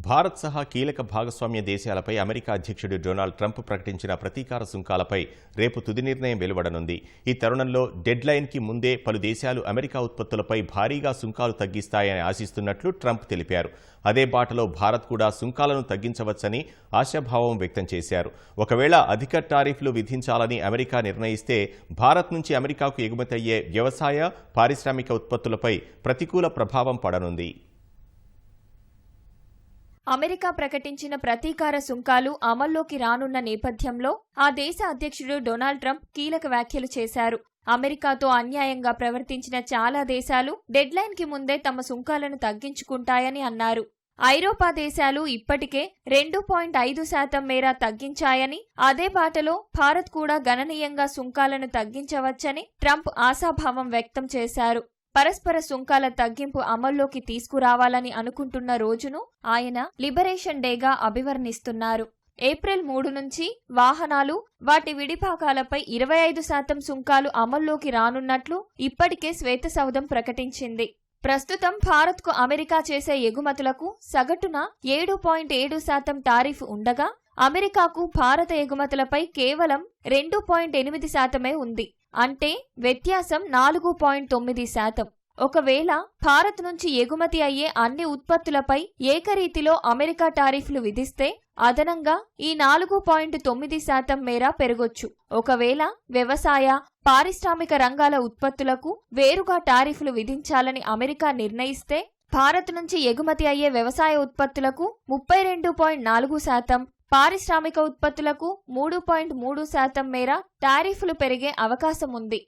భారత్ సహా కీలక భాగస్వామ్య దేశాలపై అమెరికా అధ్యక్షుడు డొనాల్డ్ ట్రంప్ ప్రకటించిన ప్రతీకార సుంకాలపై రేపు తుది నిర్ణయం వెలువడనుంది. ఈ తరుణంలో డెడ్ లైన్కి ముందే పలు దేశాలు అమెరికా ఉత్పత్తులపై భారీగా సుంకాలు తగ్గిస్తాయని ఆశిస్తున్నట్లు ట్రంప్ తెలిపారు. అదే బాటలో భారత్ కూడా సుంకాలను తగ్గించవచ్చని ఆశాభావం వ్యక్తం చేశారు. ఒకవేళ అధిక టారిఫ్లు విధించాలని అమెరికా నిర్ణయిస్తే భారత్ నుంచి అమెరికాకు ఎగుమతి అయ్యే వ్యవసాయ, పారిశ్రామిక ఉత్పత్తులపై ప్రతికూల ప్రభావం పడనుంది. అమెరికా ప్రకటించిన ప్రతీకార సుంకాలు అమల్లోకి రానున్న నేపథ్యంలో ఆ దేశ అధ్యక్షుడు డొనాల్డ్ ట్రంప్ కీలక వ్యాఖ్యలు చేశారు. అమెరికాతో అన్యాయంగా ప్రవర్తించిన చాలా దేశాలు డెడ్లైన్ కి ముందే తమ సుంకాలను తగ్గించుకుంటాయని అన్నారు. ఐరోపా దేశాలు ఇప్పటికే 2.5% మేర తగ్గించాయని, అదే బాటలో భారత్ కూడా గణనీయంగా సుంకాలను తగ్గించవచ్చని ట్రంప్ ఆశాభావం వ్యక్తం చేశారు. పరస్పర సుంకాల తగ్గింపు అమల్లోకి తీసుకురావాలని అనుకుంటున్న రోజును ఆయన లిబరేషన్ డేగా అభివర్ణిస్తున్నారు. ఏప్రిల్ 3 నుంచి వాహనాలు, వాటి విడిభాగాలపై 25% సుంకాలు అమల్లోకి రానున్నట్లు ఇప్పటికే శ్వేతసౌధం ప్రకటించింది. ప్రస్తుతం భారత్కు అమెరికా చేసే ఎగుమతులకు సగటున 7.7% టారిఫ్ ఉండగా, అమెరికాకు భారత ఎగుమతులపై కేవలం 2.8% ఉంది. అంటే వ్యత్యాసం 4.9%. ఒకవేళ భారత్ నుంచి ఎగుమతి అయ్యే అన్ని ఉత్పత్తులపై ఏకరీతిలో అమెరికా టారిఫ్లు విధిస్తే అదనంగా ఈ 4.9% మేర పెరగొచ్చు. ఒకవేళ వ్యవసాయ, పారిశ్రామిక రంగాల ఉత్పత్తులకు వేరుగా టారిఫ్లు విధించాలని అమెరికా నిర్ణయిస్తే భారత్ నుంచి ఎగుమతి అయ్యే వ్యవసాయ ఉత్పత్తులకు 32.4%, పారిశ్రామిక ఉత్పత్తులకు 3.3% మేర టారిఫ్లు పెరిగే అవకాశం ఉంది.